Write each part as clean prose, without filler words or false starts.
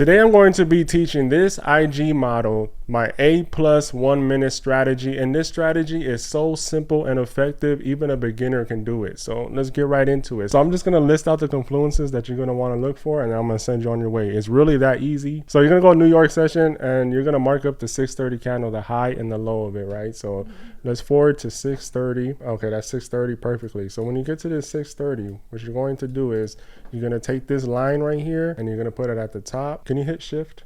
Today I'm going to be teaching this IG model, my A+ 1 minute strategy, and this strategy is so simple and effective, even a beginner can do it. So let's get right into it. So I'm just going to list out the confluences that you're going to want to look for, and I'm going to send you on your way. It's really that easy. So you're going to go New York session, and you're going to mark up the 630 candle, the high and the low of it, right? So let's forward to 630. Okay, that's 630 perfectly. So when you get to this 630, what you're going to do is you're going to take this line right here, and you're going to put it at the top. Can you hit shift?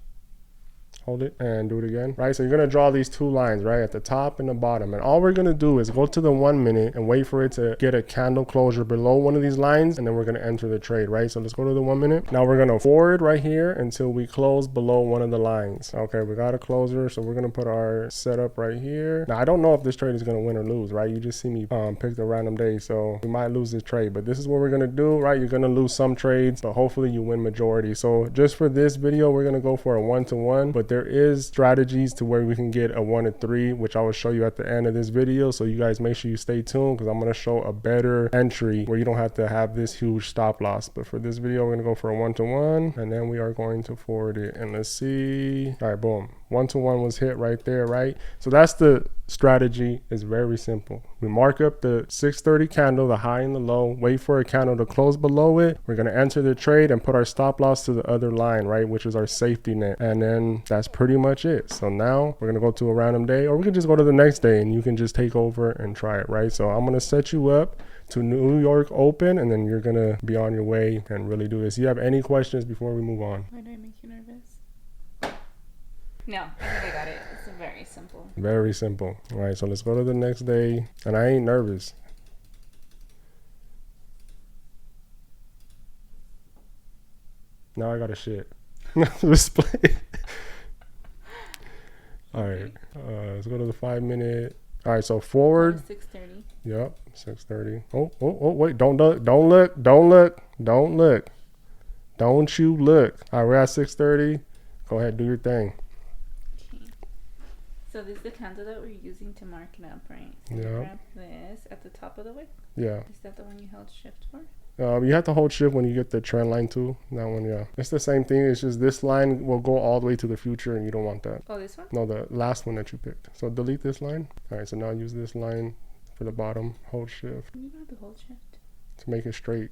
Hold it and do it again, right? So you're gonna draw these two lines, right, at the top and the bottom. And all we're gonna do is go to the 1 minute and wait for it to get a candle closure below one of these lines, and then we're gonna enter the trade, right? So let's go to the 1 minute. Now we're gonna forward right here until we close below one of the lines. Okay, we got a closer, so we're gonna put our setup right here. Now I don't know if this trade is gonna win or lose, right? You just see me pick the random day, so we might lose this trade, but this is what we're gonna do, right? You're gonna lose some trades, but hopefully you win majority. So just for this video, we're gonna go for a 1-to-1, but there is strategies to where we can get a 1-to-3, which I will show you at the end of this video. So you guys make sure you stay tuned, because I'm going to show a better entry where you don't have to have this huge stop loss. But for this video, we're going to go for a 1-to-1, and then we are going to forward it. And let's see. All right, boom. 1-to-1 was hit right there, right? So that's the strategy. Is very simple. We mark up the 630 candle, the high and the low, wait for a candle to close below it. We're going to enter the trade and put our stop loss to the other line, right, which is our safety net. And then that's pretty much it. So now we're going to go to a random day, or we can just go to the next day and you can just take over and try it, right? So I'm going to set you up to New York Open, and then you're going to be on your way and really do this. You have any questions before we move on? Why do I make you nervous? No, I think I got it. It's very simple. Very simple. All right, so let's go to the next day. And I ain't nervous. Now I got a shit. Let's play. All right, let's go to the 5 minute. All right, so forward. 6:30. Yep, 6:30. Oh, wait, don't look. Don't look. Don't look. Don't look. Don't you look. All right, we're at 6:30. Go ahead, do your thing. So this is the candle that we're using to mark it up, right? So Yeah. grab this at the top of the wick. Yeah. Is that the one you held shift for? You have to hold shift when you get the trend line too. That one, yeah. It's the same thing. It's just this line will go all the way to the future, and you don't want that. Oh, this one? No, the last one that you picked. So delete this line. All right, so now use this line for the bottom. Hold shift You don't have to hold shift. to make it straight.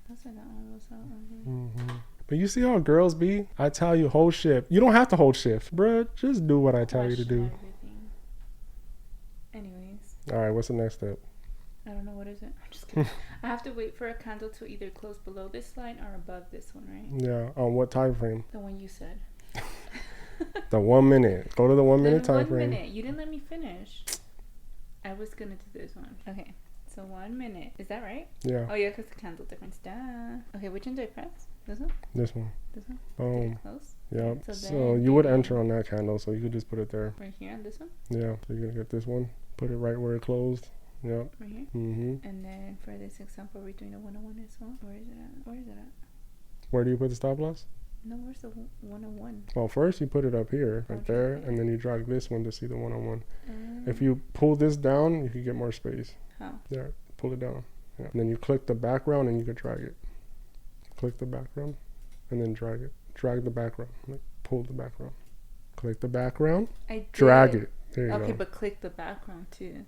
That's why that one was out. But you see how girls be? I tell you, hold shift. You don't have to hold shift. Bruh, just do what I tell you to do. Everything. Anyways. All right, what's the next step? I don't know, what is it? I'm just kidding. I have to wait for a candle to either close below this line or above this one, right? Yeah, on what time frame? The one you said. The 1 minute. Go to the 1 minute time frame. 1 minute. You didn't let me finish. I was gonna do this one. Okay, so 1 minute. Is that right? Yeah. Oh yeah, because the candle difference. Duh. Okay, which one do I press? This one? This one. This one? Boom. Close? Yep. So So then you would you- enter on that candle, so you could just put it there. Right here on this one? Yeah. So you're gonna get this one. Put it right where it closed. Yep. Right here? Mm-hmm. And then for this example, we're doing a 101 as well. Where is it at? Where is it at? Where do you put the stop loss? No, where's the 101? Well, first you put it up here, right Okay. there, and then you drag this one to see the 101. If you pull this down, you can get more space. How? There, pull it down. Yeah. And then you click the background, and you can drag it. Click the background, and then drag it. Drag the background. Like, pull the background. Click the background. I did. Drag it. There you Okay, go. but click the background too.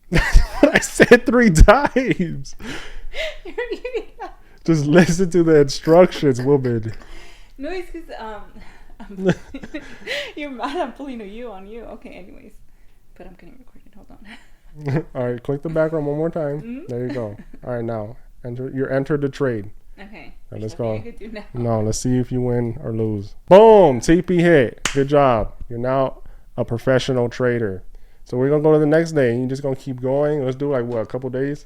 That's what I said 3 times. Just listen to the instructions, woman. No, it's because you're mad I'm pulling a you on you. Okay, anyways, but I'm getting recorded. Hold on. All right, click the background one more time. There you go. All right, now entered the trade. Okay. Now let's There's go. nothing I could do now. No, let's see if you win or lose. Boom, TP hit. Good job. You're now a professional trader. So we're gonna go to the next day, and you're just gonna keep going. Let's do like what, a couple days,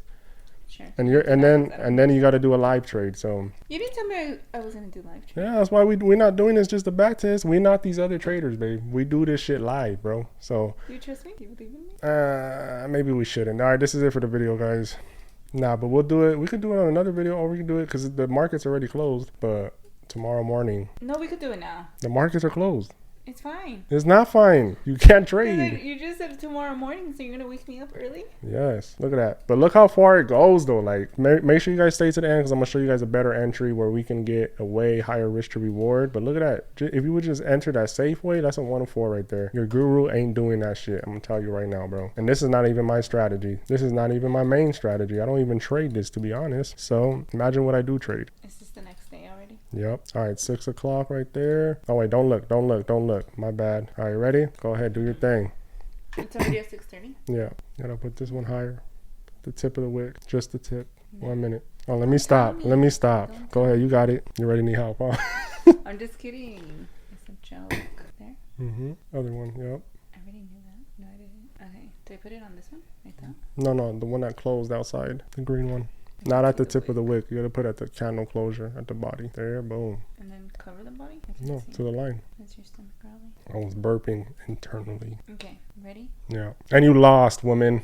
Sure. and then you got to do a live trade. So You didn't tell me I was gonna do live trade. yeah, that's why we're not doing this just a back test. We're not these other traders, babe. We do this shit live, bro. So Do you trust me? Do you believe in me? maybe we shouldn't. All right, this is it for the video, guys. Nah, but we'll do it. We could do it on another video, or we can do it because the market's already closed. But tomorrow morning, No, we could do it now. the markets are closed. It's fine. It's not fine. You can't Then trade. you just said tomorrow morning, so you're gonna wake me up early? Yes, look at that. But look how far it goes though. Like make sure you guys stay to the end because I'm gonna show you guys a better entry where we can get a way higher risk to reward. But look at that. If you would just enter that safe way, that's a 1-4 right there. Your guru ain't doing that shit. I'm gonna tell you right now, bro. And this is not even my strategy. This is not even my main strategy. I don't even trade this, to be honest. So imagine what I do trade. Is this the next day already? Yep. All right, 6 o'clock right there. Oh wait, don't look. My bad. All right, ready? Go ahead, do your thing. It's already at 6:30. Yeah. Gotta put this one higher. The tip of the wick. Just the tip. 1 minute. Oh, let me stop. Go ahead, you got it. You ready? Need help, huh? I'm just kidding. It's a joke. There. Other one. Yep. I already knew that. No, I didn't. Okay. Did I put it on this one? Right there? No, the one that closed outside. The green one. Not at the tip of the wick. You gotta put at the candle closure at the body. There, boom. And then cover the body? No, to the line. Is your stomach growling? I was burping internally. Okay, ready? Yeah. And you lost, woman.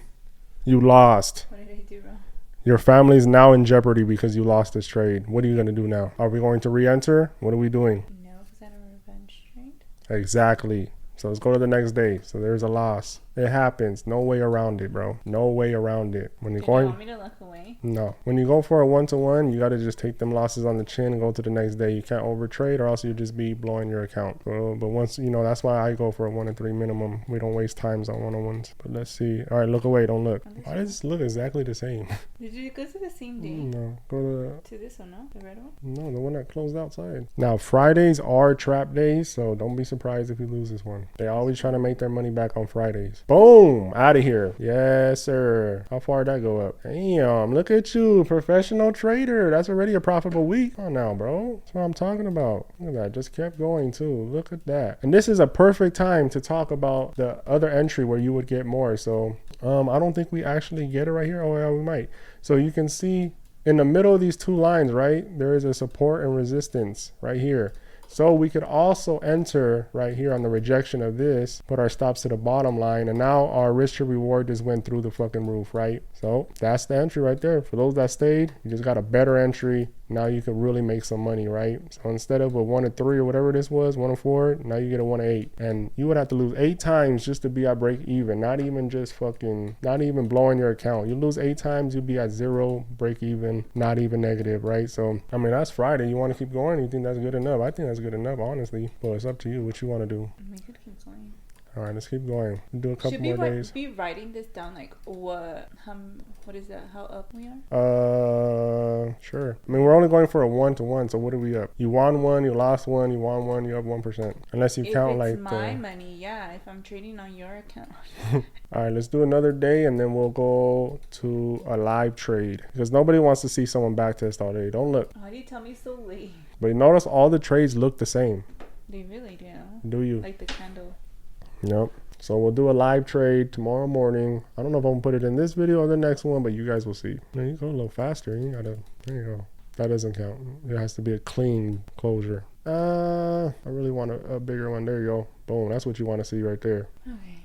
You lost. What did I do wrong? Your family's now in jeopardy because you lost this trade. What are you gonna do now? Are we going to re-enter? What are we doing? No, is that a revenge trade? Exactly. So let's go to the next day. So there's a loss. It happens. No way around it, bro. No way around it. When you're going, you want me to look away? No. When you go for a 1-to-1, you got to just take them losses on the chin and go to the next day. You can't overtrade or else you just be blowing your account. But once, that's why I go for a 1-3 minimum. We don't waste times on 1-on-1s. But let's see. All right, look away. Don't look. Why does this look exactly the same? Did you go to the same day? No. Go to this one, no? The red one? No, the one that closed outside. Now, Fridays are trap days, so don't be surprised if you lose this one. They always trying to make their money back on Fridays. Boom! Out of here. Yes, sir. How far did that go up? Damn, look at you. Professional trader. That's already a profitable week. Oh, now, bro. That's what I'm talking about. Look at that. Just kept going, too. Look at that. And this is a perfect time to talk about the other entry where you would get more. So, I don't think we actually get it right here. Oh, yeah, we might. So you can see in the middle of these two lines, right, there is a support and resistance right here. So we could also enter right here on the rejection of this, put our stops to the bottom line, and now our risk to reward just went through the fucking roof, right? So that's the entry right there. For those that stayed, you just got a better entry. Now you can really make some money, right? So instead of a 1-3 or whatever this was, 1-4, now you get a 1-8. And you would have to lose 8 times just to be at break even, not even blowing your account. You lose 8 times, you'll be at 0, break even, not even negative, right? So, I mean, that's Friday. You want to keep going? You think that's good enough? I think that's good enough, honestly. But it's up to you what you want to do. We could keep going. All right, let's keep going. We'll do a couple more days. Should we be writing this down, like what is that? How up we are? Sure. I mean, we're only going for a 1-to-1, so what are we up? You won 1, you lost 1, you won 1, you up 1%. Unless you count like my money, yeah. If I'm trading on your account. All right, let's do another day, and then we'll go to a live trade because nobody wants to see someone backtest all day. Don't look. Why do you tell me so late? But you notice all the trades look the same. They really do. Do you? Like the candle. Yep. So we'll do a live trade tomorrow morning. I don't know if I'm gonna put it in this video or the next one, but you guys will see. Now you go a little faster. There you go. That doesn't count. It has to be a clean closure. I really want a bigger one. There you go. Boom. That's what you want to see right there. Okay.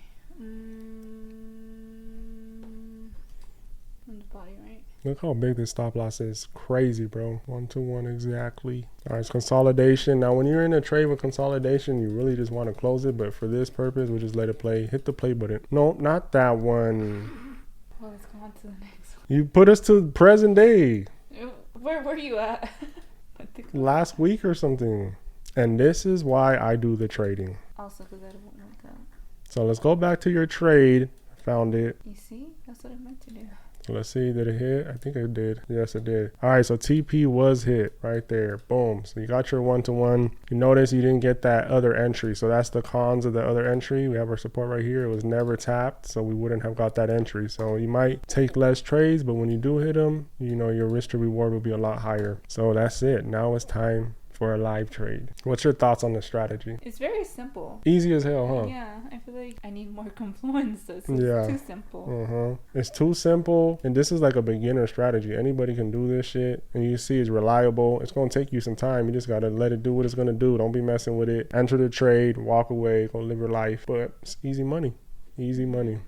On the body, right? Look how big this stop loss is. Crazy, bro. 1-to-1 exactly. All right, it's consolidation. Now, when you're in a trade with consolidation, you really just want to close it. But for this purpose, we'll just let it play. Hit the play button. No, not that one. Well, let's go on to the next one. You put us to present day. Where were you at? Last week or something. And this is why I do the trading. Also, because I don't like that. So let's go back to your trade. Found it. You see? That's what I meant to do. So let's see, did it hit? I think it did. Yes, it did. All right, so TP was hit right there. Boom. So you got your 1-to-1. You notice you didn't get that other entry. So that's the cons of the other entry. We have our support right here. It was never tapped, so we wouldn't have got that entry. So you might take less trades, but when you do hit them, your risk to reward will be a lot higher. So that's it. Now it's time for a live trade. What's your thoughts on the strategy? It's very simple. Easy as hell, huh? Yeah, I feel like I need more confluence. So it's too simple. It's too simple, and this is like a beginner strategy. Anybody can do this shit, and you see it's reliable. It's gonna take you some time. You just gotta let it do what it's gonna do. Don't be messing with it. Enter the trade, walk away, go live your life. But it's easy money. Easy money.